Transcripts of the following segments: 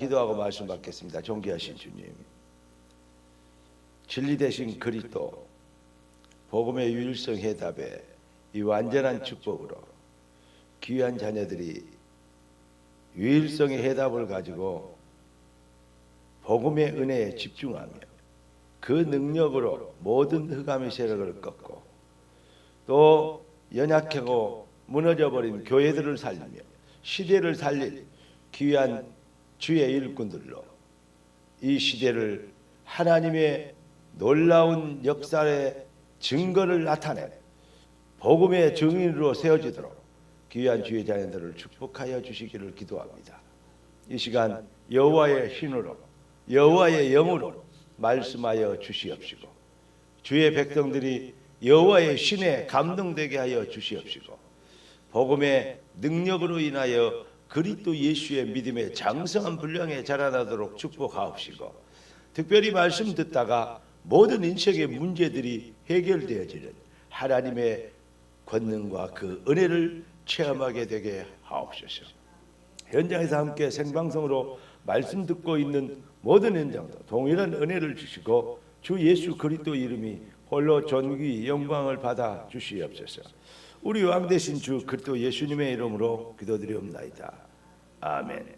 기도하고 말씀 받겠습니다. 존귀하신 주님, 진리 되신 그리스도, 복음의 유일성 해답에 이 완전한 축복으로 귀한 자녀들이 유일성의 해답을 가지고 복음의 은혜에 집중하며 그 능력으로 모든 흑암의 세력을 꺾고 또 연약하고 무너져버린 교회들을 살리며 시대를 살릴 귀한 주의 일꾼들로 이 시대를 하나님의 놀라운 역사의 증거를 나타내 복음의 증인으로 세워지도록 귀한 주의 자녀들을 축복하여 주시기를 기도합니다. 이 시간 여호와의 신으로 여호와의 영으로 말씀하여 주시옵시고 주의 백성들이 여호와의 신에 감동되게 하여 주시옵시고 복음의 능력으로 인하여 그리스도 예수의 믿음의 장성한 분량에 자라나도록 축복하옵시고 특별히 말씀 듣다가 모든 인생의 문제들이 해결되어지는 하나님의 권능과 그 은혜를 체험하게 되게 하옵소서. 현장에서 함께 생방송으로 말씀 듣고 있는 모든 현장도 동일한 은혜를 주시고 주 예수 그리스도 이름이 홀로 존귀 영광을 받아 주시옵소서. 우리 왕 되신 주 그리스도 예수님의 이름으로 기도드리옵나이다. 아멘.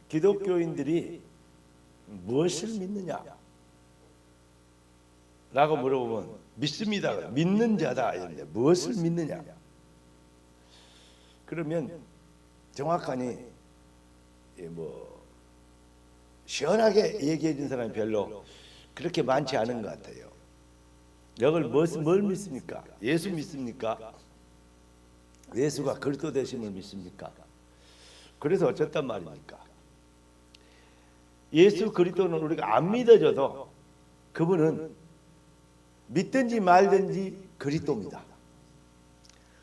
기독교인들이 무엇을 믿느냐? 라고 물어보면 믿습니다. 믿는 자다. 이런데 무엇을 믿느냐? 그러면 정확하니 시원하게 얘기해 준 사람이 별로 그렇게 많지 않은 것 같아요. 여걸 뭘 믿습니까? 예수 믿습니까? 예수가 그리스도 되심을 믿습니까? 그래서 어쨌단 말입니까? 예수 그리스도는 우리가 안 믿어져도 그분은 믿든지 말든지 그리스도입니다.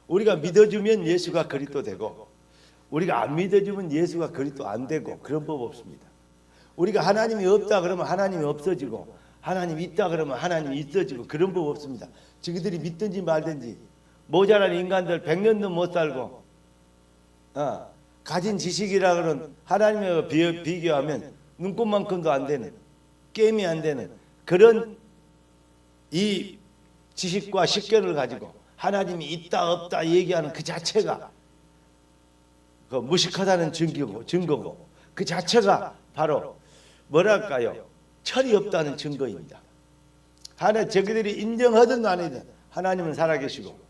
우리가 믿어주면 예수가 그리스도 되고 우리가 안 믿어주면 예수가 그리스도 안 되고 그런 법 없습니다. 우리가 하나님이 없다 그러면 하나님이 없어지고 하나님이 있다 그러면 하나님이 있어지고 그런 법 없습니다. 저희들이 믿든지 말든지 모자란 인간들 100년도 못 살고 가진 지식이라 그런 하나님과 비교하면 눈꽃만큼도 안 되는 게임이 안 되는 그런 이 지식과 식견을 가지고 하나님이 있다 없다 얘기하는 그 자체가 그 무식하다는 증거고 그 자체가 바로 뭐랄까요? 철이 없다는 증거입니다. 저희들이 인정하든 안 하든 하나님은 살아계시고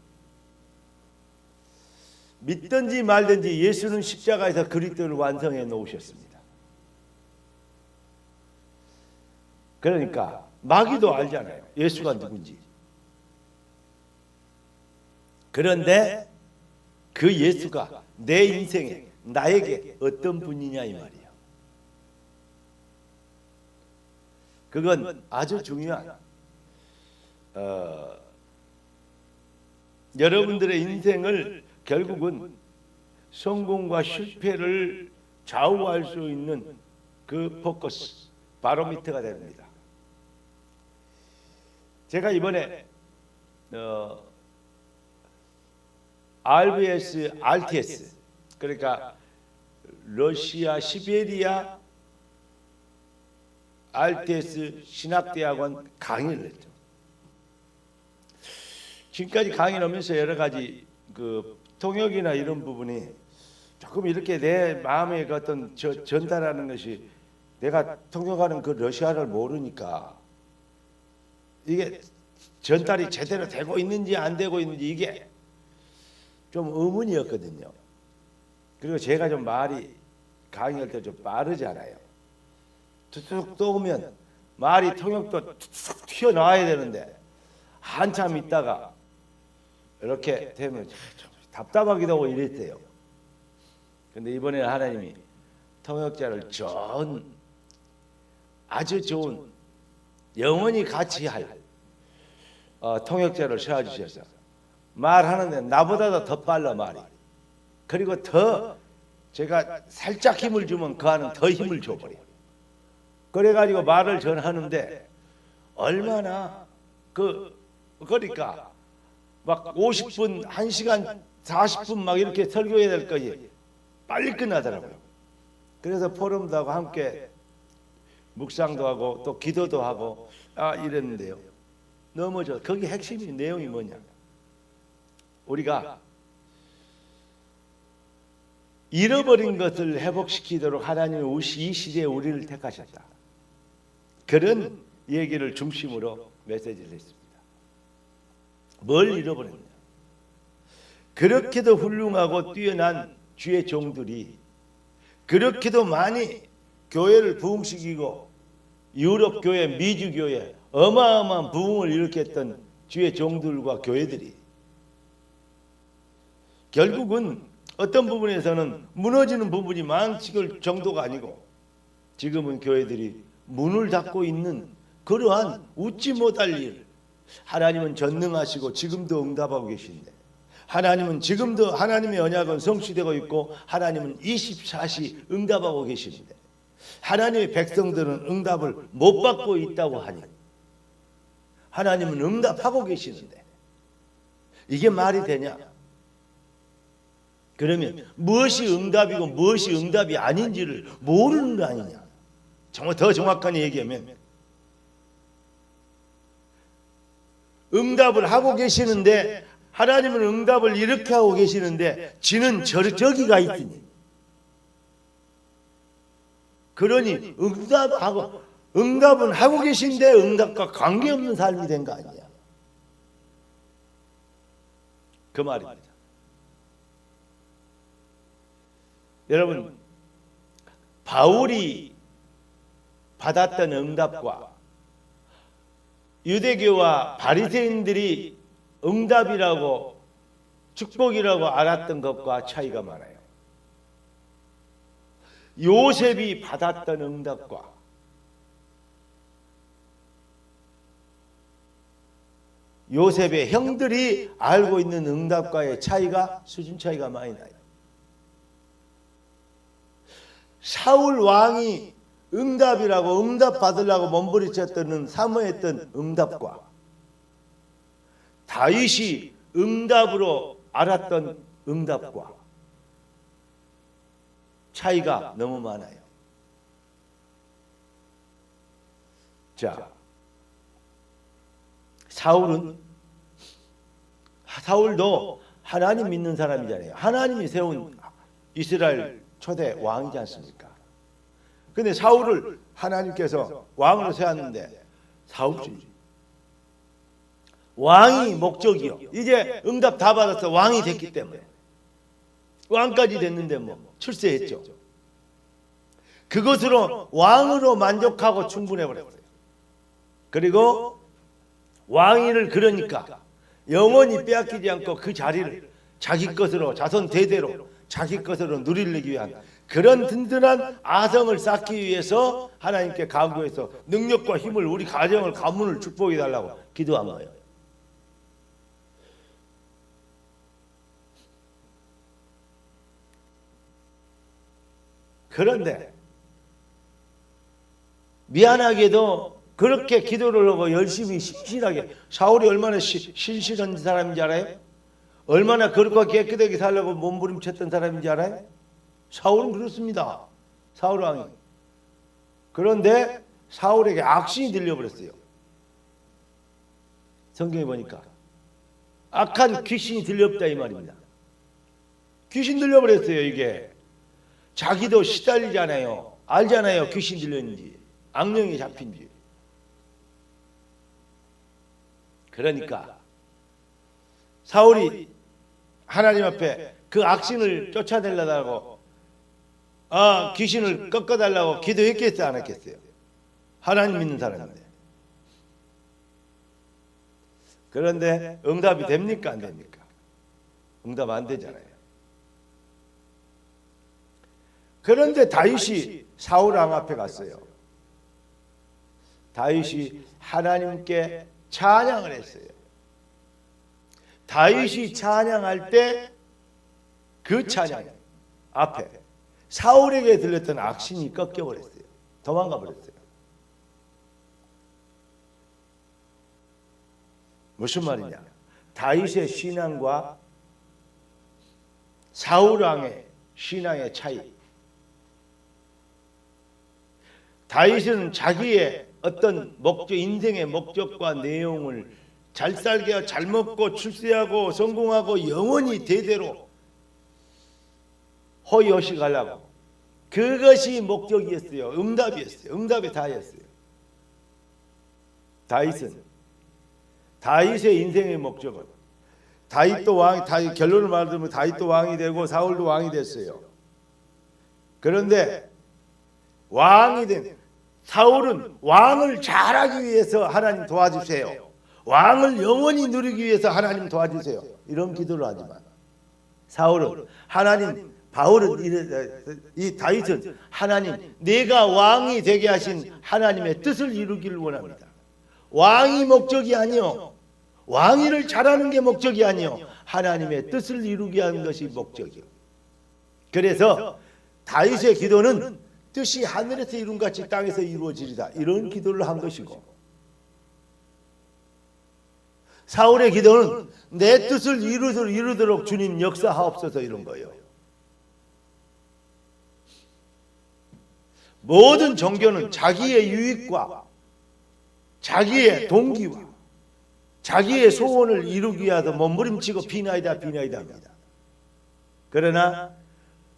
믿든지 말든지 예수는 십자가에서 그리스도를 완성해 놓으셨습니다. 그러니까 마귀도 알잖아요. 예수가 누군지. 그런데 그 예수가 내 인생에 나에게 어떤 분이냐 이 말이에요. 그건 아주 중요한 여러분들의 인생을 결국은 성공과 실패를 좌우할 수 있는 그 포커스 바로미터가 됩니다. 제가 이번에 RTS 그러니까 러시아 시베리아 RTS 신학대학원 강의를 했죠. 지금까지 강의를 하면서 여러 가지 그 통역이나 이런 부분이 조금 이렇게 내 마음에 그 어떤 전달하는 것이 내가 통역하는 그 러시아를 모르니까 이게 전달이 제대로 되고 있는지 안 되고 있는지 이게 좀 의문이었거든요. 그리고 제가 좀 말이 강의할 때 좀 빠르잖아요. 툭툭 떠오면 말이 통역도 툭툭 튀어나와야 되는데 한참 있다가 이렇게 되면 좀 답답하기도 하고 이랬대요. 근데 이번에는 하나님이 통역자를 아주 좋은 영원히 같이 할 통역자를 세워주셔서 말하는데 나보다도 더 빨라 말이. 그리고 더 제가 살짝 힘을 주면 그 안은 더 힘을 줘버려요. 그래가지고 말을 전하는데 얼마나 그러니까 막 50분, 1시간 40분 막 이렇게 설교해야 될 거지 빨리 끝나더라고요. 그래서 포럼도 하고 함께 묵상도 하고 또 기도도 하고 이랬는데요. 넘어져. 거기 핵심이 내용이 뭐냐? 우리가 잃어버린 것을 회복시키도록 하나님은 이 시대에 우리를 택하셨다. 그런 얘기를 중심으로 메시지를 했습니다. 뭘 잃어버렸냐? 그렇게도 훌륭하고 뛰어난 주의 종들이 그렇게도 많이 교회를 부흥시키고 유럽 교회, 미주 교회 어마어마한 부흥을 일으켰던 주의 종들과 교회들이 결국은 어떤 부분에서는 무너지는 부분이 많을 정도가 아니고 지금은 교회들이 문을 닫고 있는 그러한 웃지 못할 일. 하나님은 전능하시고 지금도 응답하고 계신데 하나님은 지금도 하나님의 언약은 성취되고 있고 하나님은 24시 응답하고 계시는데 하나님의 백성들은 응답을 못 받고 있다고 하니 하나님은 응답하고 계시는데 이게 말이 되냐? 그러면 무엇이 응답이고 무엇이 응답이 아닌지를 모르는 거 아니냐? 정말 더 정확하게 얘기하면 응답을 하고 계시는데 하나님은 응답을 이렇게 하고 계시는데 지는 저기가 있으니 그러니 응답은 하고 계신데 응답과 관계없는 삶이 된 거 아니야? 그 말입니다. 여러분, 바울이 받았던 응답과 유대교와 바리새인들이 응답이라고 축복이라고 알았던 것과 차이가 많아요. 요셉이 받았던 응답과 요셉의 형들이 알고 있는 응답과의 차이가 수준 차이가 많이 나요. 사울 왕이 응답이라고 응답 받으려고 몸부림쳤던 사모했던 응답과 다윗이 응답으로 알았던 응답과 차이가 너무 많아요. 자, 사울도 하나님 믿는 사람이잖아요. 하나님이 세운 이스라엘 초대 왕이지 않습니까? 근데 사울을 하나님께서 왕으로 세웠는데 사울주의. 왕이 목적이요. 이제 응답 다 받아서 왕이 됐기 때문에 왕까지 됐는데 뭐 출세했죠. 그것으로 왕으로 만족하고 충분해 버렸어요. 그리고 왕위를 그러니까 영원히 빼앗기지 않고 그 자리를 자기 것으로 자손 대대로 자기 것으로 누리기 위한 그런 든든한 아성을 쌓기 위해서 하나님께 간구해서 능력과 힘을 우리 가정을 가문을 축복해 달라고 기도한 거예요. 그런데 미안하게도 그렇게 기도를 하고 열심히 신실하게 사울이 얼마나 신실한 사람인지 알아요? 얼마나 거룩하고 깨끗하게 살려고 몸부림쳤던 사람인지 알아요? 사울은 그렇습니다. 사울 왕이. 그런데 사울에게 악신이 들려버렸어요. 성경에 보니까 악한 귀신이 들려버렸다 이 말입니다. 귀신 들려버렸어요. 이게 자기도 시달리잖아요. 알잖아요. 귀신 들렸는지 악령이 잡힌지. 그러니까 사울이 하나님 앞에 그 악신을 쫓아내려고 귀신을 꺾어달라고 기도했겠어요? 안 했겠어요? 하나님 믿는 사람인데. 그런데 응답이 됩니까? 안 됩니까? 응답 안 되잖아요. 그런데 다윗이 사울 왕 앞에 갔어요. 다윗이 하나님께 찬양을 했어요. 다윗이 찬양할 때 그 찬양 앞에 사울에게 들렸던 악신이 꺾여버렸어요. 도망가 버렸어요. 무슨 말이냐? 다윗의 신앙과 사울 왕의 신앙의 차이. 다윗은 자기의 어떤 목적, 인생의 목적과 내용을 잘 살게 하고 잘 먹고 출세하고 성공하고 영원히 대대로 호의호식하려고, 그것이 목적이었어요. 응답이었어요. 응답의 다였어요. 다윗의 인생의 목적은, 다윗도 왕, 다윗 결론을 말하면 다윗도 왕이 되고 사울도 왕이 됐어요. 그런데 왕이 된 사울은 왕을 잘하기 위해서 하나님 도와주세요, 왕을 영원히 누리기 위해서 하나님 도와주세요, 이런 기도를 하지만 사울은 이 다윗은 하나님, 내가 왕이 되게 하신 하나님의 뜻을 이루기를 원합니다. 왕이 목적이 아니요, 왕위를 잘하는 게 목적이 아니요, 하나님의 뜻을 이루게 하는 것이 목적이요. 그래서 다윗의 기도는 뜻이 하늘에서 이룬같이 땅에서 이루어지리다, 이런 기도를 한 것이고, 사울의 기도는 내 뜻을 이루도록 주님 역사하옵소서, 이런 거예요. 모든 종교는 자기의 유익과 자기의 동기와 자기의 소원을 이루기 위해서 몸부림치고 비나이다 합니다. 그러나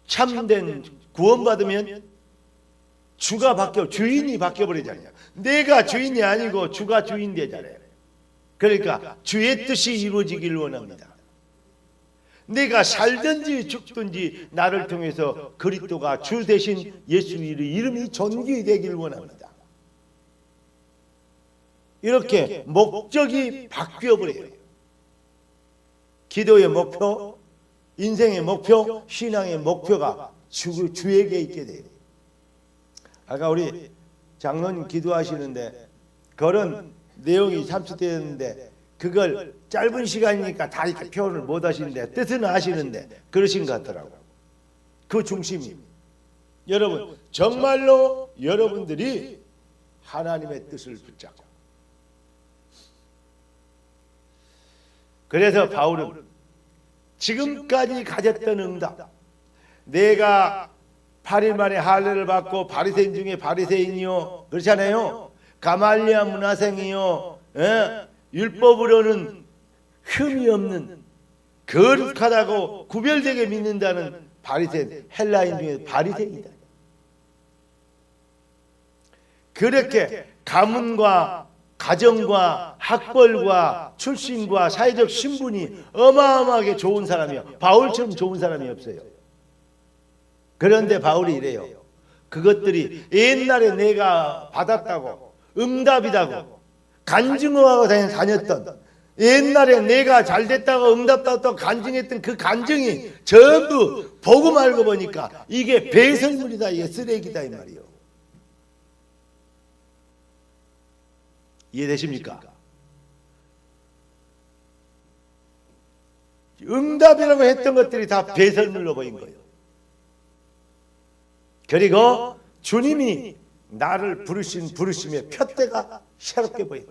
참된 구원받으면 주인이 바뀌어버리잖아요. 내가 주인이 아니고 주가 주인 되잖아요. 그러니까 주의 뜻이 이루어지기를 원합니다. 내가 살든지 죽든지 나를 통해서 그리스도가 주 대신 예수의 이름이 존귀되기를 원합니다. 이렇게 목적이 바뀌어버려요. 기도의 목표, 인생의 목표, 신앙의 목표가 주에게 있게 돼요. 아까 우리 장로님 기도하시는데 그런 내용이 참수되었는데 그걸 짧은 시간이니까 다 이렇게 표현을 못 하시는데 뜻은 아시는데 그러신 것 같더라고. 그 중심이, 여러분 정말로 여러분들이 하나님의 뜻을 붙잡고, 그래서 바울은 지금까지 가졌던 응답, 내가 8일 만에 할례를 받고 바리새인 중에 바리새인이요, 그렇잖아요. 가말리아 문화생이요, 율법으로는 흠이 없는 거룩하다고 구별되게 믿는다는 바리새인, 헬라인 중에 바리새인이다. 그렇게 가문과 가정과 학벌과 출신과 사회적 신분이 어마어마하게 좋은 사람이요, 바울처럼 좋은 사람이 없어요. 그런데 바울이 이래요. 그것들이 옛날에 내가 받았다고, 응답이라고 간증하고 다녔던, 옛날에 내가 잘됐다고 응답받았다고 간증했던 그 간증이 전부 보고 말고 보니까 이게 배설물이다, 이게 쓰레기다, 이 말이요. 이해되십니까? 응답이라고 했던 것들이 다 배설물로 보인 거예요. 그리고 주님이 나를 부르신 부르심의 푯대가 새롭게 보여요.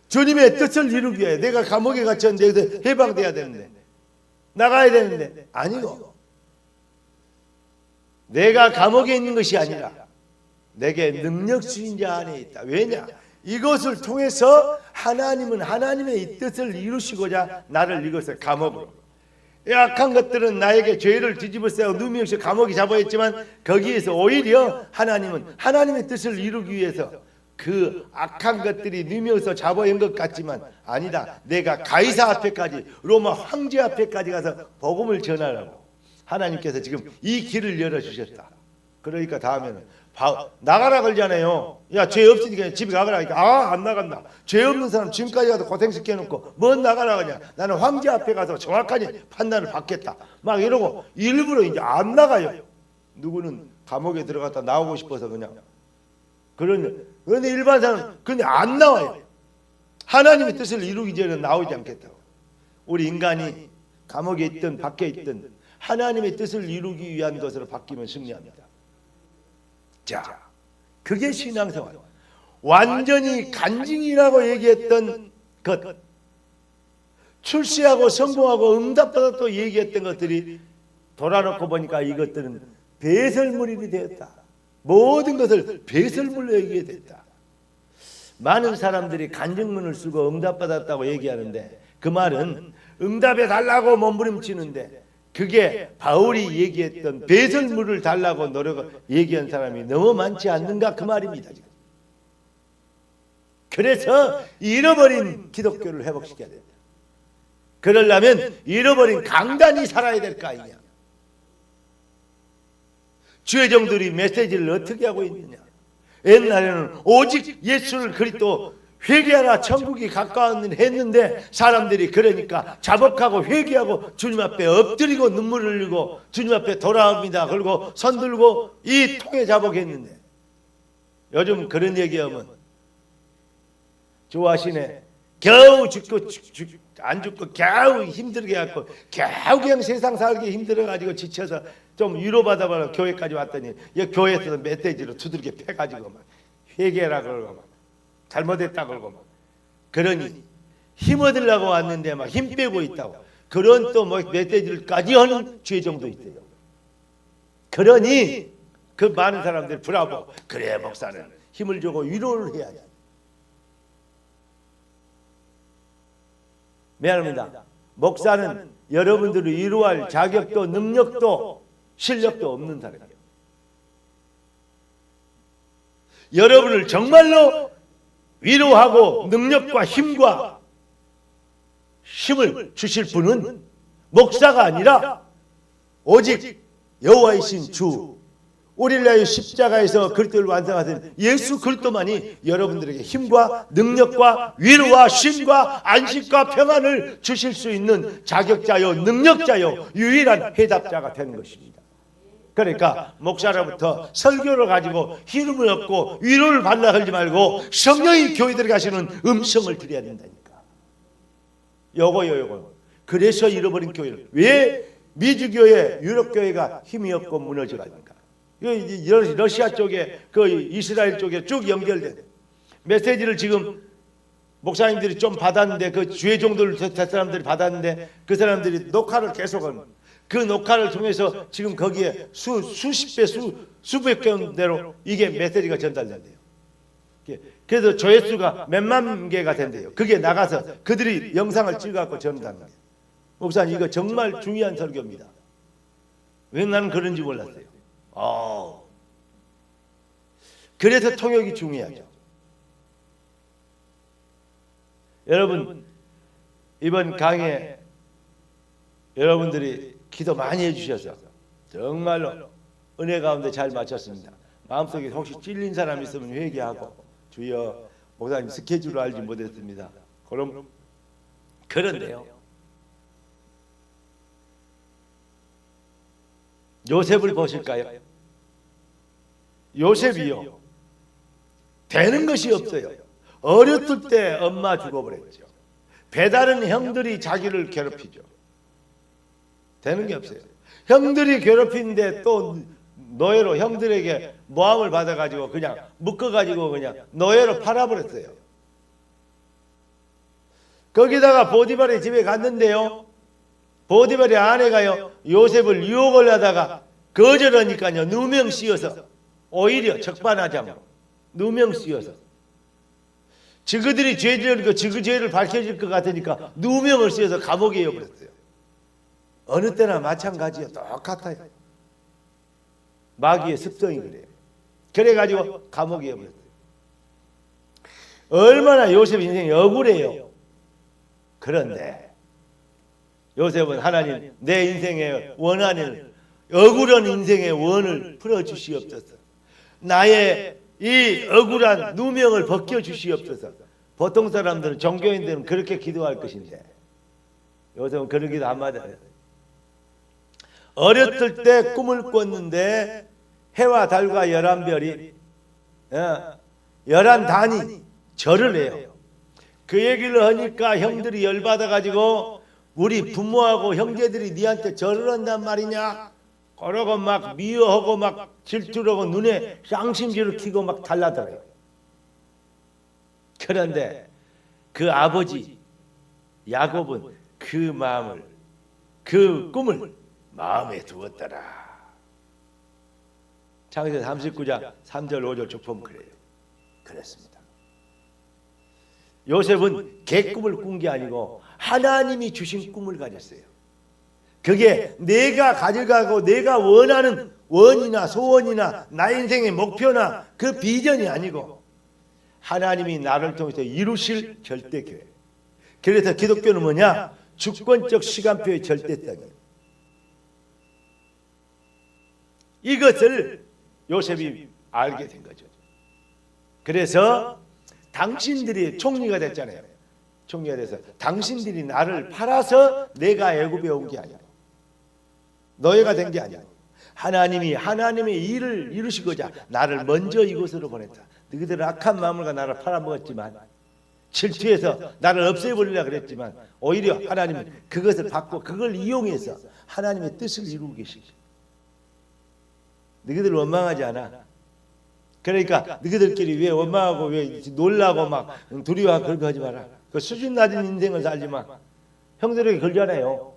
주님의 뜻을 이루기 위해 내가 감옥에 갇혔는데 해방돼야 되는데, 나가야 되는데, 아니고 내가 감옥에 있는 것이 아니라 내게 능력 주신 자 안에 있다. 왜냐? 이것을 통해서 하나님은 하나님의 뜻을 이루시고자 나를 이것을 감옥으로, 약한 것들은 나에게 죄를 뒤집어쓰고 누명시 감옥에 잡아있지만 거기에서 오히려 하나님은 하나님의 뜻을 이루기 위해서 그 악한 것들이 누명서 잡아온 것 같지만 아니다, 내가 가이사 앞에까지, 로마 황제 앞에까지 가서 복음을 전하라고 하나님께서 지금 이 길을 열어주셨다. 그러니까 다음에는 나가라 그러잖아요. 야, 죄 없으니까 집에 가거라 하니까 안 나간다. 죄 없는 사람 지금까지 가서 고생시켜놓고 뭔 나가라 그러냐. 나는 황제 앞에 가서 정확하게 판단을 받겠다, 막 이러고 일부러 이제 안 나가요. 누구는 감옥에 들어갔다 나오고 싶어서 그냥. 그런데 일반 사람은 근데 안 나와요. 하나님의 뜻을 이루기 전에 나오지 않겠다고. 우리 인간이 감옥에 있든 밖에 있든 하나님의 뜻을 이루기 위한 것으로 바뀌면 승리합니다. 자, 그게 신앙생활. 완전히 간증이라고 얘기했던 것, 출세하고 성공하고 응답받았다고 얘기했던 것들이 돌아놓고 보니까 이것들은 배설물이 되었다. 모든 것을 배설물로 얘기해야 됐다. 많은 사람들이 간증문을 쓰고 응답받았다고 얘기하는데 그 말은 응답해 달라고 몸부림치는데 그게 바울이 얘기했던 배설물을 달라고 얘기한 사람이 너무 많지 않는가 그 말입니다. 그래서 잃어버린 기독교를 회복시켜야 된다. 그러려면 잃어버린 강단이 살아야 될 거 아니냐. 주의종들이 메시지를 어떻게 하고 있느냐. 옛날에는 오직 예수를 그리스도 회개하라 천국이 가까웠는 했는데 사람들이 그러니까 자복하고 회개하고 주님 앞에 엎드리고 눈물을 흘리고 주님 앞에 돌아옵니다. 그리고 손 들고 이 통에 자복했는데 요즘 그런 얘기하면 좋아하시네. 겨우 죽고 안 죽고 겨우 힘들게 갖고 겨우 그냥 세상 살기 힘들어가지고 지쳐서 좀 위로받아봐라 교회까지 왔더니 교회에서 멧돼지로 두들겨 패가지고 막 회개라 그러고 막 잘못했다 그러고 막 그러니 힘 얻으려고 왔는데 막 힘 빼고 있다고 그런 또 뭐 멧돼지를까지 하는 죄정도 있대요. 그러니 그 많은 사람들이 브라보 그래 목사는 힘을 주고 위로를 해야지. 미안합니다. 목사는 여러분들을 위로할 자격도 능력도 실력도 없는 사람이에요. 여러분을 정말로 위로하고 능력과 힘과 힘을 주실 분은 목사가 아니라 오직 여호와이신 주 우리를 위하여 십자가에서 그리스도를 완성하신 예수 그리스도만이 여러분들에게 힘과 능력과 위로와 쉼과 안식과 평안을 주실 수 있는 자격자요 능력자요 유일한 해답자가 되는 것입니다. 그러니까 목사로부터 설교를 가지고 힘을 얻고 위로를 받으려 하지 말고 성령이 교회 들어가시는 음성을 드려야 된다니까. 요거요. 그래서 잃어버린 교회를 왜 미주교회 유럽교회가 힘이 없고 무너져 갑니까? 러시아 쪽에 그 이스라엘 쪽에 쭉 연결된 메시지를 지금 목사님들이 좀 받았는데 그 주의종들 사람들이 받았는데 그 사람들이 녹화를 계속은 그 녹화를 통해서 지금 거기에 수십 배 수백 개대로 이게 메시지가 전달된대요. 그래서 조회수가 몇만 개가 된대요. 그게 나가서 그들이 영상을 찍어갖고 전달하는 거예요. 목사님 이거 정말 중요한 설교입니다. 왜 나는 그런지 몰랐어요. 그래서 통역이 중요하죠. 여러분 이번 강의에 여러분들이 기도 많이 해주셔서 정말로 은혜 가운데 잘 마쳤습니다. 마음속에 혹시 찔린 사람 있으면 회개하고 주여 목사님 스케줄을 알지 못했습니다. 그런데요. 요셉을 보실까요? 요셉이요. 되는 것이 없어요. 어렸을 때 엄마 죽어버렸죠. 배다른 형들이 자기를 괴롭히죠. 되는 게 없어요. 형들이 괴롭히는데 또 노예로 형들에게 모함을 받아가지고 그냥 묶어가지고 그냥 노예로 팔아버렸어요. 거기다가 보디발의 집에 갔는데요. 보디발의 아내가요 요셉을 유혹을 하다가 거절하니까요 누명 씌워서 오히려 적반하장으로 누명 씌워서 지그들이 죄를 지그 죄를 밝혀질 것 같으니까 누명을 씌워서 감옥에 이어버렸어요. 어느 때나 마찬가지예요. 똑같아요. 마귀의 습성이 그래요. 그래가지고 감옥에 이어버렸어요. 얼마나 요셉 인생이 억울해요. 그런데 요셉은 하나님 내 인생의 원한을 억울한 인생의 원을 풀어주시옵소서. 나의 이 억울한 누명을 벗겨주시옵소서. 보통 사람들은 종교인들은 그렇게 기도할 것인데 요셉은 그런 기도 한마디 안 했어요. 어렸을 때 꿈을 꿨는데 해와 달과 11별이 11단이 절을 해요. 그 얘기를 하니까 형들이 열받아가지고 우리 부모하고 형제들이 니한테 절을 한단 말이냐? 그러고 막 미워하고 막 질투하고 눈에 쌍심지를 켜고 막 달라들어요. 그런데 그 아버지 야곱은 그 마음을, 그 꿈을 마음에 두었더라. 창세기 39장 3절 5절 쭉 보면 그래요. 그랬습니다. 요셉은 개꿈을 꾼 게 아니고 하나님이 주신 꿈을 가졌어요. 그게 내가 가져가고 내가 원하는 원이나 소원이나 나의 인생의 목표나 그 비전이 아니고 하나님이 나를 통해서 이루실 절대계획. 그래서 기독교는 뭐냐? 주권적 시간표의 절대성이에요. 이것을 요셉이 알게 된 거죠. 그래서 당신들이 총리가 됐잖아요. 총리가 돼서 당신들이 나를 팔아서 내가 애굽에 온 게 아니야. 너희가 된 게 아니야. 하나님이 하나님의 일을 이루시고자 나를 먼저 이곳으로 보냈다. 너희들은 악한 마음으로 나를 팔아먹었지만 질투해서 나를 없애버리려고 그랬지만 오히려 하나님은 그것을 받고 그걸 이용해서 하나님의 뜻을 이루고 계시죠. 너희들 원망하지 않아. 그러니까 너희들끼리 왜 원망하고 왜 놀라고 막 두려워하고 그렇게 하지 마라. 그 수준 낮은 인생을 살지 마. 형들에게 걸잖아요.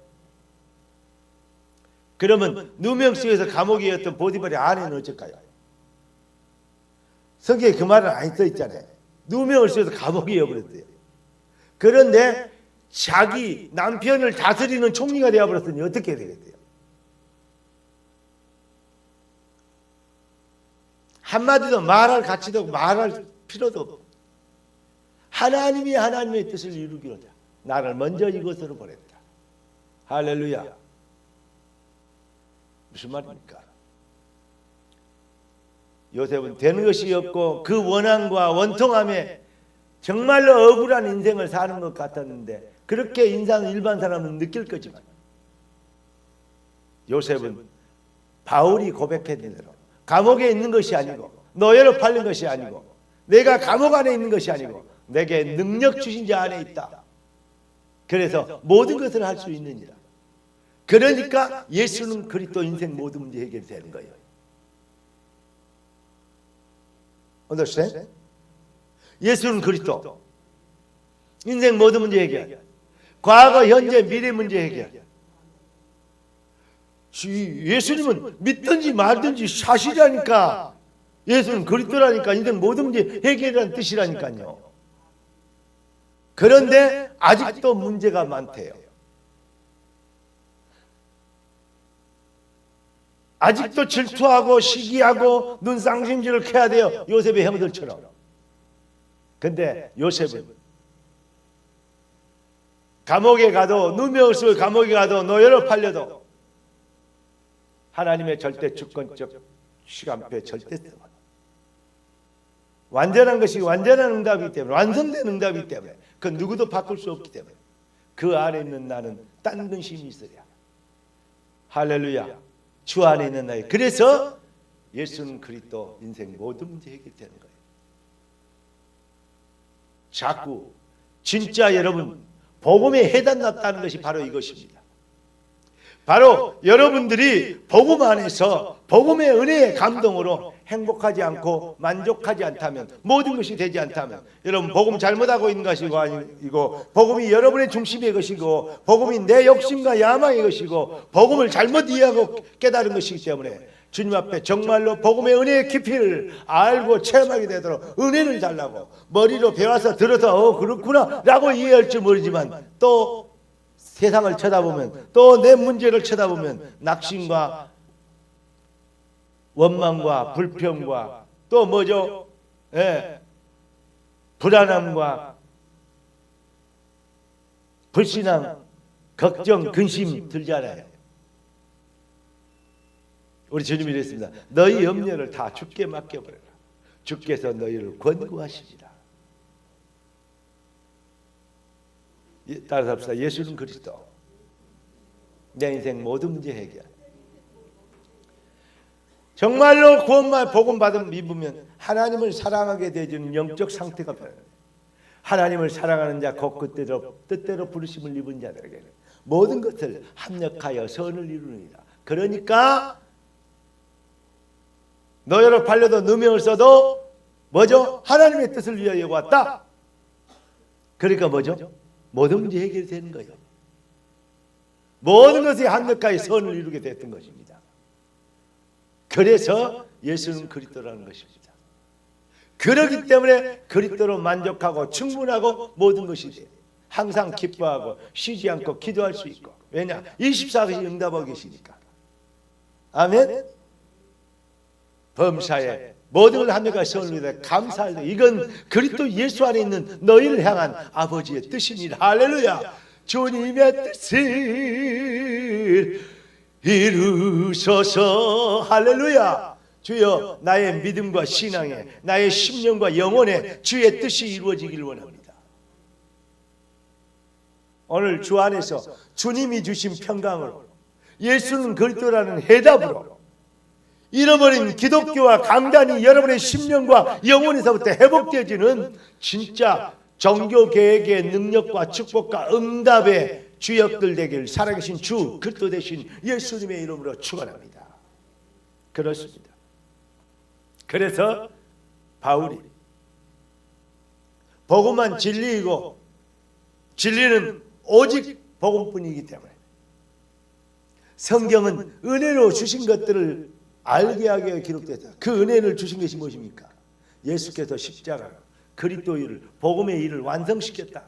그러면 누명 속에서 감옥이었던 보디발의 아내는 어쩔까요? 성경에 그 말은 안 써 있잖아요. 누명을 쓰여서 감옥에 이어버렸대요. 그런데 자기 남편을 다스리는 총리가 되어버렸으니 어떻게 해야 되겠대요? 한마디도 말할 가치도 없고 말할 필요도 없고 하나님이 하나님의 뜻을 이루기로자 나를 먼저 이곳으로 보냈다. 할렐루야. 무슨 말입니까? 요셉은 되는 것이 없고 그 원한과 원통함에 정말로 억울한 인생을 사는 것 같았는데 그렇게 일반 사람은 느낄 거지만 요셉은 바울이 고백했던 대로 감옥에 있는 것이 아니고 노예로 팔린 것이 아니고 내가 감옥 안에 있는 것이 아니고 내게 능력 주신 자 안에 있다. 그래서 모든 것을 할 수 있느니라. 그러니까 예수는 그리스도 인생 모든 문제 해결되는 거예요. understand? 예수는 그리스도 인생 모든 문제 해결. 과거, 현재, 미래 문제 해결. 예수님은 믿든지 말든지 사실이라니까. 예수는 그리스도라니까 인생 모든 문제 해결이라는 뜻이라니까요. 그런데 아직도 문제가 많대요. 아직도 질투하고 시기하고 눈쌍심지를 켜야 돼요. 요셉의 형들처럼. 근데 요셉은 감옥에 가도 누명을 쓰고 감옥에 가도 노예로 팔려도 하나님의 절대 주권적 시간표의 절대성 완전한 것이 완전한 응답이기 때문에 완성된 응답이기 때문에 그 누구도 바꿀 수 없기 때문에 그 안에 있는 나는 딴 근심이 있어야 할렐루야. 주 안에 있는 나의 그래서 예수는 그리스도 인생 모든 문제 해결되는 거예요. 자꾸 진짜 여러분 복음에 해당났다는 것이 바로 이것입니다. 바로 여러분들이 복음 안에서 복음의 은혜의 감동으로 행복하지 않고 만족하지 않다면 모든 것이 되지 않다면 여러분 복음 잘못하고 있는 것이고 아니고 복음이 여러분의 중심의 것이고 복음이 내 욕심과 야망의 것이고 복음을 잘못 이해하고 깨달은 것이기 때문에 주님 앞에 정말로 복음의 은혜의 깊이를 알고 체험하게 되도록 은혜를 달라고 머리로 배워서 들어서 그렇구나 라고 이해할 줄 모르지만 또 세상을 쳐다보면 또 내 문제를 쳐다보면 낙심과 원망과 불평과 또 뭐죠? 불안함과 불신앙, 걱정, 근심 들잖아요. 우리 주님이 이랬습니다. 너희 염려를 다 주께 맡겨버려라. 주께서 너희를 권고하시리라. 따라서 합시다. 예수는 그리스도 내 인생 모든 문제 해결. 정말로 구원만 복음 받은 믿으면 하나님을 사랑하게 되어지는 영적 상태가 변해요. 하나님을 사랑하는 자 곧 뜻대로 부르심을 입은 자들에게 모든 것을 합력하여 선을 이루느니라. 그러니까 너희로 팔려도 누명을 써도 뭐죠? 하나님의 뜻을 위하여 왔다. 그러니까 뭐죠? 모든 문제 해결되는 거예요. 모든 것이 한낱가지 선을 이루게 됐던 것입니다. 그래서 예수는 그리스도라는 것입니다. 그렇기 때문에 그리스도로 만족하고 충분하고 모든 것이 돼요. 항상 기뻐하고 쉬지 않고 기도할 수 있고. 왜냐? 24시간 응답하고 계시니까. 아멘. 범사에 모든 걸 한결같이 선을 이루되 감사할 때 이건 그리스도 예수 안에 있는 너희를 향한 아버지의 뜻입니다. 할렐루야. 주님의 뜻을 이루소서. 할렐루야. 주여, 나의 믿음과 신앙에, 나의 심령과 영혼에 주의 뜻이 이루어지길 원합니다. 오늘 주 안에서 주님이 주신 평강으로, 예수는 그리스도라는 해답으로 잃어버린 기독교와 강단이 여러분의 심령과 영혼에서부터 회복되어지는 진짜 종교개혁의 능력과 축복과 응답의 주역들 되길 살아계신 주 그리스도 되신 예수님의 이름으로 축원합니다. 그렇습니다. 그래서 바울이 복음만 진리이고 진리는 오직 복음뿐이기 때문에 성경은 은혜로 주신 것들을 알게 하게 기록됐다. 그 은혜를 주신 것이 무엇입니까? 예수께서 십자가 그리스도 일을 복음의 일을 완성시켰다.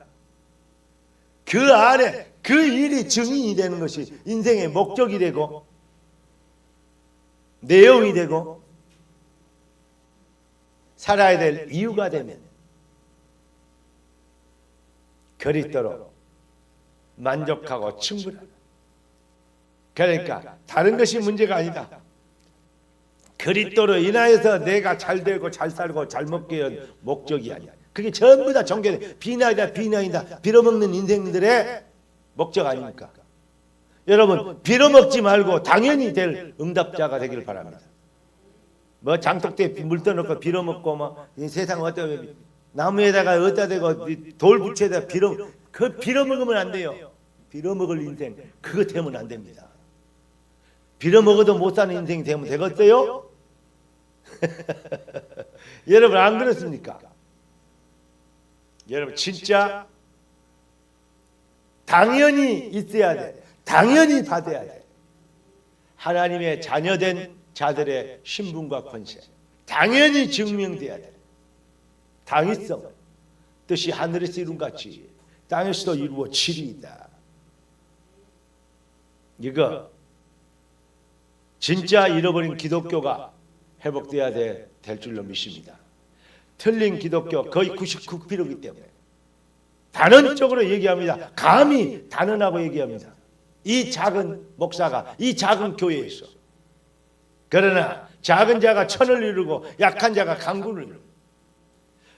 그 안에 그 일이 증인이 되는 것이 인생의 목적이 되고 내용이 되고 살아야 될 이유가 되면 그리스도로 만족하고 충분하다. 그러니까 다른 것이 문제가 아니다. 그리스도로 인하여서 내가 잘 되고 잘 살고 잘 먹게 한 목적이 아니야. 그게 전부 다 종교의 비난이다. 빌어먹는 인생들의 목적 아닙니까? 여러분, 빌어먹지 말고 당연히 될 응답자가 되기를 바랍니다. 뭐 장독대에 물 떠놓고 빌어먹고 뭐 세상 어디다 나무에다가 어디다 대고 돌 부채에다 빌어먹으면 안 돼요. 빌어먹을 인생 그거 되면 안 됩니다. 빌어먹어도 못 사는 인생이 되면 되겠어요? 여러분 안 그렇습니까? 여러분 진짜 당연히 있어야 돼. 당연히 받아야 돼. 하나님의 자녀된 자들의 신분과 권세 당연히 증명돼야 돼. 당위성 뜻이 하늘에서 이룬 같이 땅에서도 이루어지리이다. 이거 진짜 잃어버린 기독교가 회복돼야 될 줄로 믿습니다. 틀린 기독교 거의 99%이기 때문에 단언적으로 얘기합니다. 감히 단언하고 얘기합니다. 이 작은 목사가 이 작은 교회에서. 그러나 작은 자가 천을 이루고 약한 자가 강군을 이루고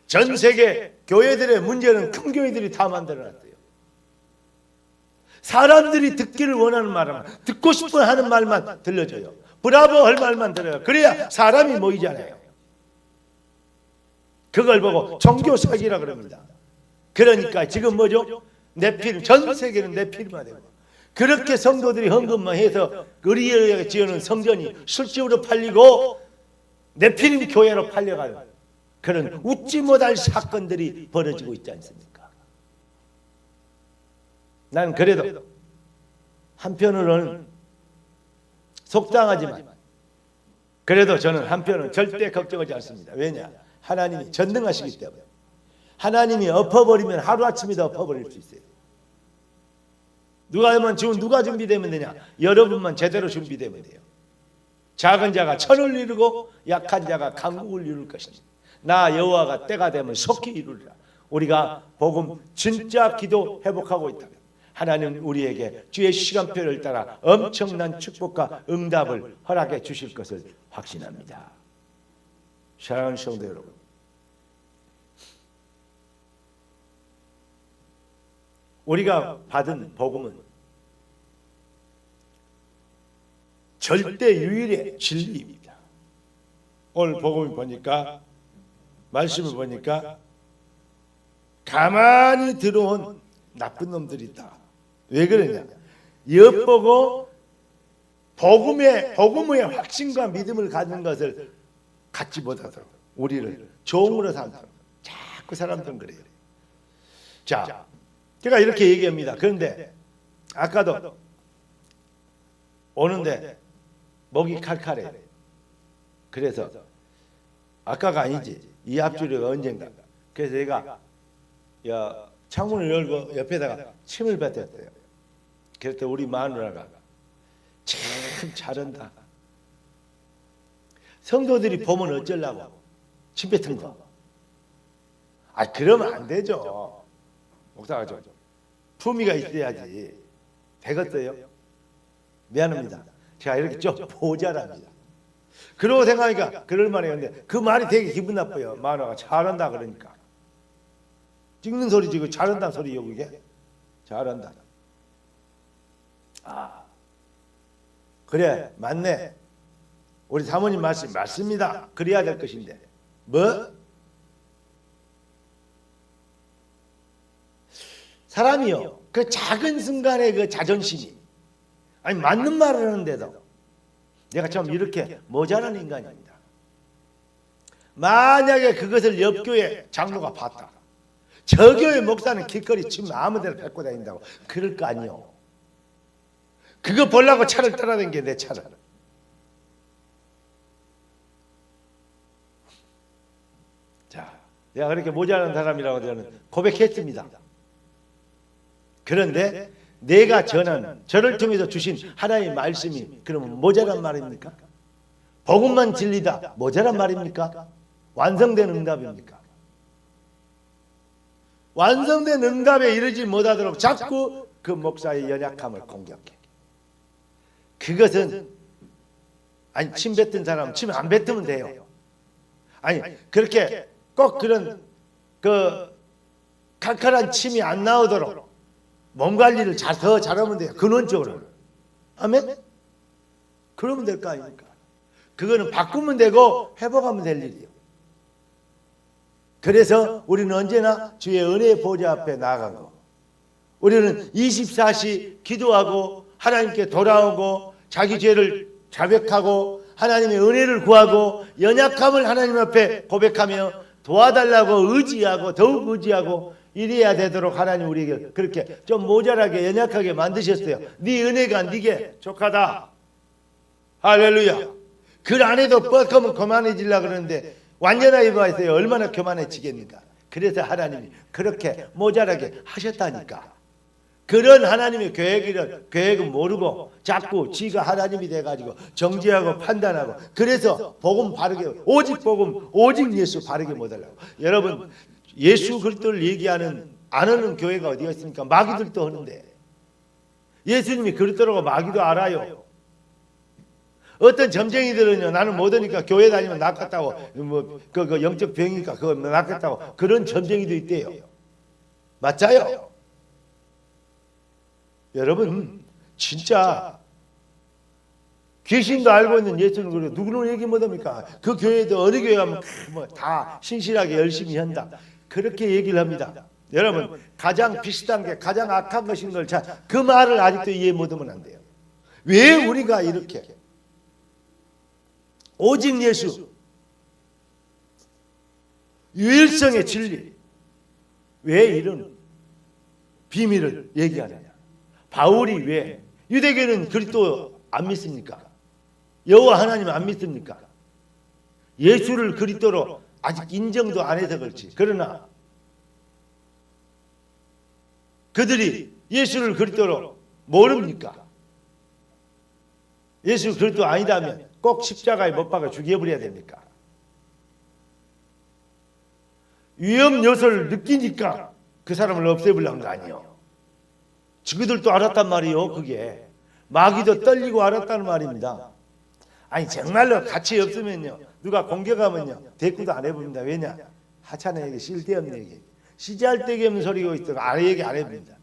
전 세계 교회들의 문제는 큰 교회들이 다 만들어놨대요. 사람들이 듣기를 원하는 말만 듣고 싶어 하는 말만 들려줘요. 브라보 할 말만 들어요. 그래야 사람이 모이잖아요. 그걸 보고 종교 사기라 그럽니다. 그러니까 지금 뭐죠? 네피림, 전 세계는 네피림화되고 그렇게 성도들이 헌금만 해서 의리에 지어놓은 성전이 술집으로 팔리고 네피림 교회로 팔려가는 그런 웃지 못할 사건들이 벌어지고 있지 않습니까? 난 그래도 한편으로는 속상하지만 그래도 저는 한편은 절대 걱정하지 않습니다. 왜냐? 하나님이 전능하시기 때문에. 하나님이 엎어버리면 하루아침에도 엎어버릴 수 있어요. 누가 준비되면 되냐? 여러분만 제대로 준비되면 돼요. 작은 자가 천을 이루고 약한 자가 강국을 이룰 것입니다. 나 여호와가 때가 되면 속히 이루리라. 우리가 복음 진짜 기도 회복하고 있다면 하나님 우리에게 주의 시간표를 따라 엄청난 축복과 응답을 허락해 주실 것을 확신합니다. 사랑하는 성도 여러분, 우리가 받은 복음은 절대 유일의 진리입니다. 오늘 복음을 보니까 말씀을 보니까 가만히 들어온 나쁜 놈들이 있다. 왜 그러냐? 엿보고 복음의 확신과 믿음을 갖는 것을 갖지 못하도록 우리를 종으로 삼도록 자꾸 사람들은 그래요. 자, 제가 이렇게 얘기합니다. 그런데 아까도 오는데 목이 칼칼해. 그래서 아까가 아니지. 이 앞줄이가 언젠가. 그래서 얘가 창문을 열고 옆에다가 침을 뱉었대요. 그랬더니 우리 마누라가 참 잘한다. 성도들이 보면 어쩌려고 침 뱉은 거. 그러면 안 되죠. 목사가 좀 품위가 있어야지. 되겠어요? 미안합니다. 제가 이렇게 좀 모자랍니다. 그러고 생각하니까 그럴만해. 근데 그 말이 되게 기분 나빠요. 마누라가 잘한다 그러니까. 찍는 소리지 그 잘한다는 소리요 그게. 잘한다. 그래 맞네. 우리 사모님 말씀 맞습니다. 그래야 될 것인데 뭐? 사람이요 그 작은 순간의 그 자존심이 맞는 말을 하는데도 내가 참 이렇게 모자란 인간입니다. 만약에 그것을 옆 교회 장로가 봤다. 저 교회 목사는 길거리 침 아무데나 뱉고 다닌다고 그럴 거 아니요. 그거 보려고 차를 따라다니게 내 차를. 자, 내가 그렇게 모자란 사람이라고 저는 고백했습니다. 그런데 내가 전한 저를 통해서 주신 하나님의 말씀이 그러면 모자란 말입니까? 복음만 진리다 모자란 말입니까? 완성된 응답입니까? 완성된 응답에 이르지 못하도록 자꾸 그 목사의 연약함을 공격해. 그것은 침 뱉은 사람은 침 안 뱉으면 돼요. 그렇게 꼭 그런 그 칼칼한 침이 안 나오도록 몸 관리를 더 잘하면 돼요. 근원적으로. 아멘? 그러면 될 거 아닙니까? 그거는 바꾸면 되고 회복하면 될 일이에요. 그래서 우리는 언제나 주의 은혜의 보좌 앞에 나아가고 우리는 24시 기도하고 하나님께 돌아오고 자기 죄를 자백하고 하나님의 은혜를 구하고 연약함을 하나님 앞에 고백하며 도와달라고 의지하고 더욱 의지하고 이래야 되도록 하나님 우리에게 그렇게 좀 모자라게 연약하게 만드셨어요. 네 은혜가 네게 족하다. 할렐루야. 글 안 해도 뻑하면 교만해지려고 그러는데 완전하게 봐있어요. 얼마나 교만해지겠는가. 그래서 하나님이 그렇게 모자라게 하셨다니까. 그런 하나님의 계획은 모르고 자꾸 지가 하나님이 돼가지고 정죄하고 판단하고 그래서 복음 바르게 오직 복음 오직 예수 바르게 못하려고. 여러분 예수 그리스도를 얘기하는 안 하는 교회가 어디가 있습니까? 마귀들도 하는데 예수님이 그리스도라고 마귀도 알아요. 어떤 점쟁이들은요 나는 못하니까 교회 다니면 낫겠다고 그 영적 병이니까 그거 낫겠다고 그런 점쟁이도 있대요. 맞아요. 여러분 진짜 귀신도 알고 있는 예수는 그래요. 누구는 얘기 못합니까? 그 교회도 어느 교회 가면 다 신실하게 열심히 한다. 그렇게 얘기를 합니다. 여러분 가장 비슷한 게 가장 악한 것인 걸 그 말을 아직도 이해 못하면 안 돼요. 왜 우리가 이렇게 오직 예수 유일성의 진리 왜 이런 비밀을 얘기하느냐. 바울이 왜 유대교는 그리스도 안 믿습니까? 여호와 하나님 안 믿습니까? 예수를 그리스도로 아직 인정도 안 해서 그렇지. 그러나 그들이 예수를 그리스도로 모릅니까? 예수 그리스도 아니다면 꼭 십자가에 못 박아 죽여버려야 됩니까? 위험 요소를 느끼니까 그 사람을 없애버리는 거 아니에요. 지그들도 알았단 말이에요. 그게 마귀도 떨리고 알았다는 말입니다. 정말로 가치 없으면요 누가 공격하면요 대꾸도 안 해봅니다. 왜냐? 하찮은 얘기 쓸데없는 얘기 시지할 데기 없는 소리가 있다고 아래 얘기 안 해봅니다.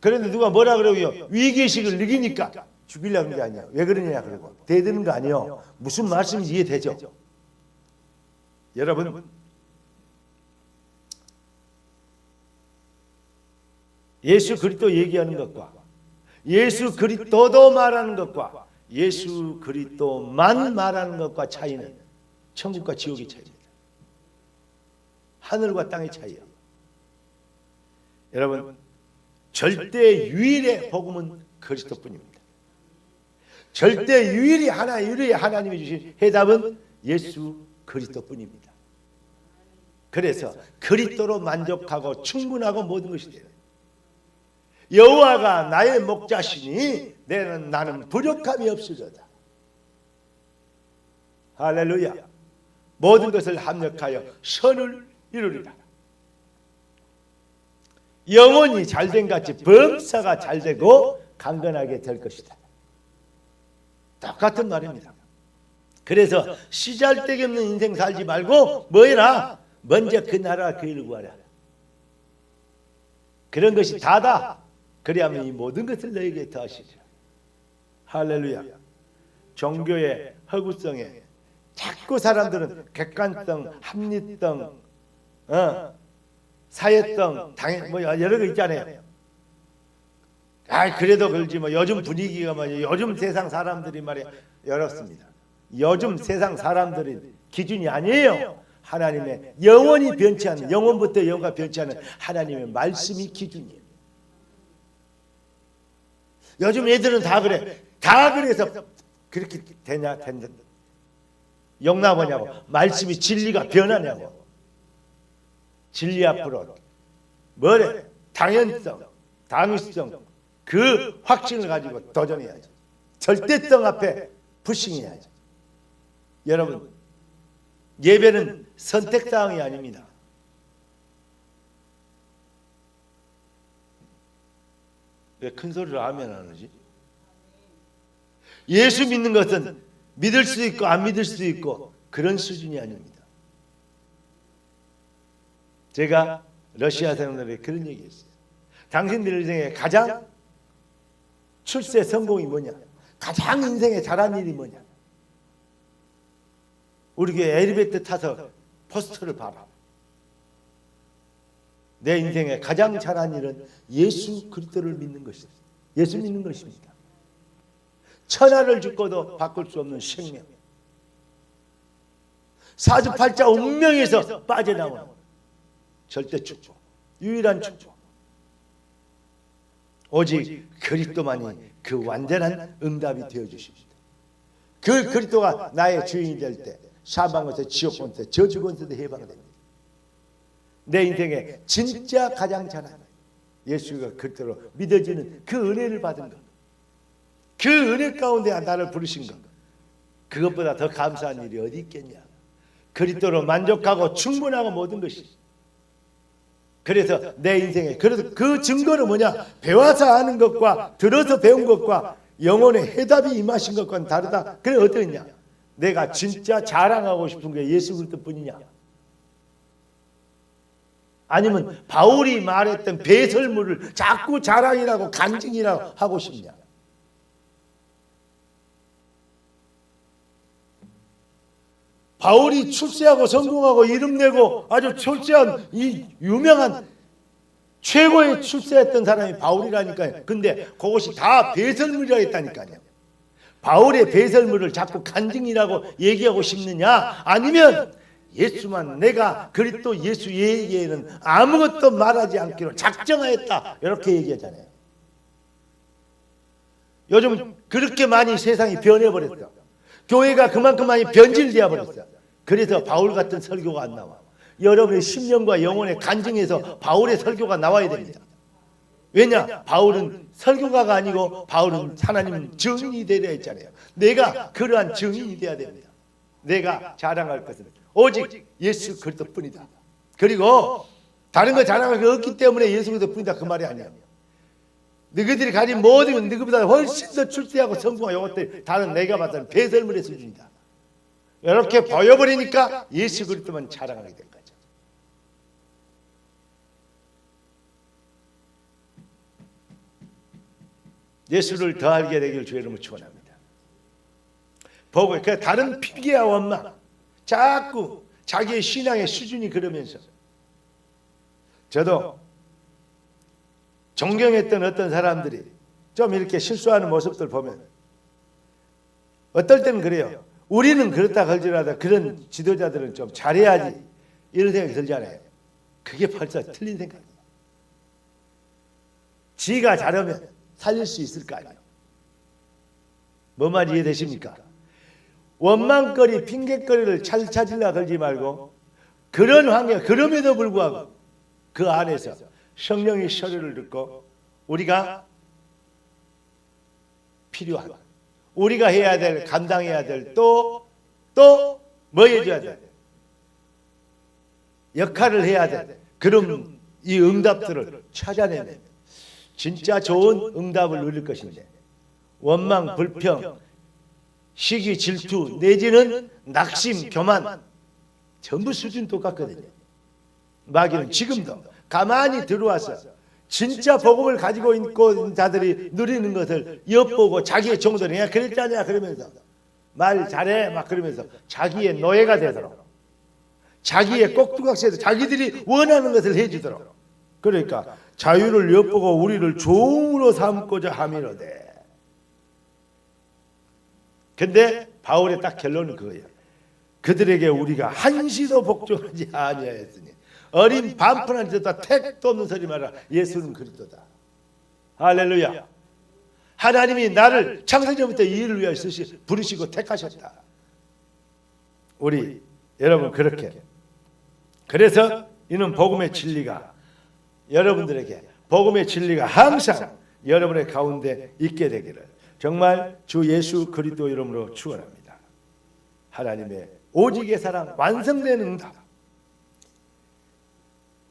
그런데 누가 뭐라 그러고요 위기의식을 느끼니까 죽이려는 게 아니야. 왜 그러냐 그러고 대드는 거 아니에요. 무슨 말씀인지 이해되죠? 여러분 예수 그리스도 얘기하는 것과 예수 그리스도도 말하는 것과 예수 그리스도만 말하는 것과 차이는 천국과 지옥의 차이입니다. 하늘과 땅의 차이예요. 여러분 절대 유일의 복음은 그리스도뿐입니다. 절대 유일히 하나님이 주신 해답은 예수 그리스도뿐입니다. 그래서 그리스도로 만족하고 충분하고 모든 것이 되는, 여호와가 나의 목자시니 나는 부족함이 없으리로다. 할렐루야. 모든 것을 합력하여 선을 이루리라. 영혼이 잘된 같이 범사가 잘되고 강건하게 될 것이다. 똑같은 말입니다. 그래서 시잘데기 없는 인생 살지 말고 뭐 해라? 먼저 그 나라 그 일을 구하라. 그런 것이 다다. 그리하면 이 모든 것을 너에게 더하시리라. 할렐루야. 종교의 허구성에 자꾸 사람들은 객관성, 합리성, 사회성, 뭐 여러 거 있잖아요. 그래도 그렇지 뭐 요즘 분위기가 말이야. 요즘 세상 사람들이 말이야 어렵습니다. 요즘 세상 사람들이 기준이 아니에요. 하나님의 영원히 변치 않는, 영원부터 영원가 변치 않는 하나님의 말씀이 기준이에요. 요즘 애들은 다 그래. 다 그래서 그렇게 되냐? 용납하냐고. 말씀이 진리가 변하냐고. 진리 앞으로 뭐래? 당연성, 당위성, 그 확신을 가지고 도전해야죠. 절대성 앞에 불신해야죠. 여러분, 예배는 선택사항이 아닙니다. 왜 큰 소리로 아멘 안 하지? 예수 믿는 것은 믿을 수 있고 안 믿을 수 있고 그런 수준이 아닙니다. 제가 러시아 사람들에게 그런 얘기했어요. 당신들 인생에 가장 출세 성공이 뭐냐? 가장 인생에 잘한 일이 뭐냐? 우리 교회 엘리베이터 타서 포스터를 봐라. 내 인생에 가장 잘한 일은 예수 그리스도를 믿는 것입니다. 예수 믿는 것입니다. 천하를 주고도 바꿀 수 없는 생명. 사주팔자 운명에서 빠져나오는 절대 축복, 유일한 축복. 오직 그리스도만이 그 완전한 응답이 되어 주십니다. 그 그리스도가 나의 주인이 될 때 사방에서 지옥권에서 저주권에서도 해방됩니다. 내 인생에 진짜 가장 잘한 예수가 그리스도로 믿어지는 그 은혜를 받은 것, 그 은혜 가운데 나를 부르신 것, 그것보다 더 감사한 일이 어디 있겠냐. 그리스도로 만족하고 충분하고 모든 것이. 그래서 내 인생에, 그래서 그 증거는 뭐냐? 배워서 아는 것과 들어서 배운 것과 영혼의 해답이 임하신 것과는 다르다. 그래 어떠냐? 내가 진짜 자랑하고 싶은 게 예수 그리스도뿐이냐? 아니면 바울이 말했던 배설물을 자꾸 자랑이라고 간증이라고 하고 싶냐? 바울이 출세하고 성공하고 이름내고 아주 출세한 이 유명한 최고의 출세했던 사람이 바울이라니까요. 근데 그것이 다 배설물이라 했다니까요. 바울의 배설물을 자꾸 간증이라고 얘기하고 싶느냐? 아니면 예수만, 내가 그리스도 예수 얘기에는 아무것도 말하지 않기로 작정하였다, 이렇게 얘기하잖아요. 요즘 그렇게 많이 세상이 변해버렸어. 교회가 그만큼 많이 변질되어 버렸어. 그래서 바울 같은 설교가 안 나와. 여러분의 심령과 영혼의 간증에서 바울의 설교가 나와야 됩니다. 왜냐? 바울은 설교가가 아니고 바울은 하나님 증인이 되려 했잖아요. 내가 그러한 증인이 되어야 됩니다. 내가 자랑할 것은 오직 예수 그리스도뿐이다. 그리고 다른 거 자랑할 게 없기 때문에 예수 그리스도뿐이다, 그 말이 아니야. 너희들이 가진 모든 건 너희보다 훨씬 더 출세하고 성공한 이것들 다른 내가 봤을 때 배설물의 수준이다. 이렇게 보여버리니까 예수 그리스도만 자랑하게 된 거죠. 예수를 더 알게 되길 주의 이름으로 축원합니다. 보고 그 다른 핑계와 원망, 자꾸 자기의 신앙의 수준이 그러면서, 저도 존경했던 어떤 사람들이 좀 이렇게 실수하는 모습들 보면 어떨 때는 그래요. 우리는 그렇다 할지라도 그런 지도자들은 좀 잘해야지, 이런 생각이 들잖아요. 그게 벌써 틀린 생각이에요. 지가 잘하면 살릴 수 있을 거 아니에요. 뭐 말 이해되십니까? 원망거리, 핑계거리를 찾으려 걸지 말고 그런 환경, 그럼에도 불구하고 그 안에서 성령의 소리를 듣고 우리가 필요한, 우리가 해야 될, 감당해야 될 또 뭐 해줘야 돼? 역할을 해야 돼. 그럼 이 응답들을 찾아내면 진짜 좋은 응답을 누릴 것인데 원망, 불평, 시기, 질투 내지는 낙심, 교만 전부 수준 똑같거든요. 마귀는 지금도 가만히 들어와서 진짜 복음을 가지고 있는 자들이 누리는 것을 엿보고 자기의 종들이 야 그랬잖냐 그러면서 말 잘해 막 그러면서 자기의 노예가 되도록 자기의 꼭두각시에서 자기들이 원하는 것을 해주도록 그러니까 자유를 엿보고 우리를 종으로 삼고자 함이로되. 근데 바울의 딱 결론은 그거예요. 그들에게 우리가 한시도 복종하지 아니하였으니 어린 반푼한 데다 택도 없는 소리 말아 예수는 그리스도다. 할렐루야. 하나님이 나를 창세전부터 이 일을 위하여 부르시고 택하셨다. 우리 여러분 그렇게 그래서 이는 복음의 진리가 여러분들에게 복음의 진리가 항상 여러분의 가운데 있게 되기를 정말 주 예수 그리스도 이름으로 축원합니다. 하나님의 오직의 사랑 완성된 응답.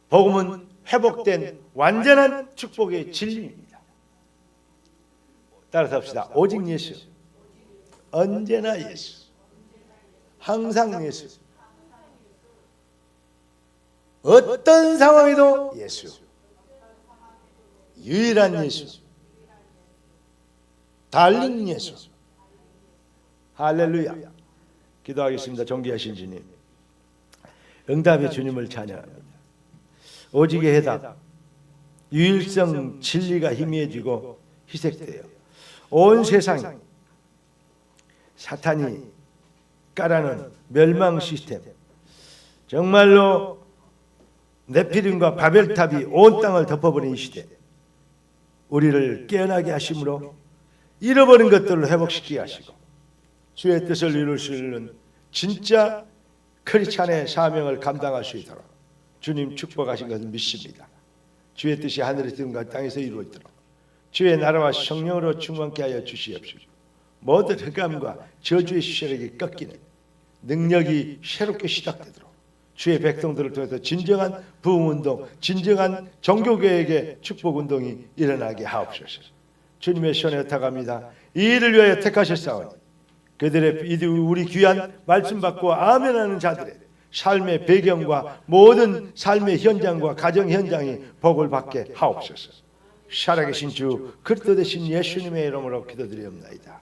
복음은 회복된 완전한 축복의 진리입니다. 따라서 합시다. 오직 예수, 언제나 예수, 항상 예수, 어떤 상황에도 예수, 유일한 예수, 달린 예수. 할렐루야. 기도하겠습니다. 존귀하신 주님, 응답의 주님을 찬양합니다. 오직의 해답, 유일성 진리가 희미해지고 희색돼요. 온 세상이 사탄이 깔아놓은 멸망 시스템, 정말로 네피림과 바벨탑이 온 땅을 덮어버린 이 시대, 우리를 깨어나게 하심으로 잃어버린 것들을 회복시키게 하시고 주의 뜻을 이룰 수 있는 진짜 크리스찬의 사명을 감당할 수 있도록 주님 축복하신 것을 믿습니다. 주의 뜻이 하늘에서 이룬 것 땅에서 이루어지도록 주의 나라와 성령으로 충만케 하여 주시옵소서. 모든 흑암과 저주의 시세력이 꺾이는 능력이 새롭게 시작되도록 주의 백성들을 통해서 진정한 부흥운동, 진정한 종교개혁의 축복운동이 일어나게 하옵소서. 주님의 손에 의탁합니다. 이 일을 위하여 택하셨사오니 그들의 우리 귀한 말씀 받고 아멘하는 자들의 삶의 배경과 모든 삶의 현장과 가정 현장이 복을 받게 하옵소서. 살아계신 주 그리스도 되신 예수님의 이름으로 기도드리옵나이다.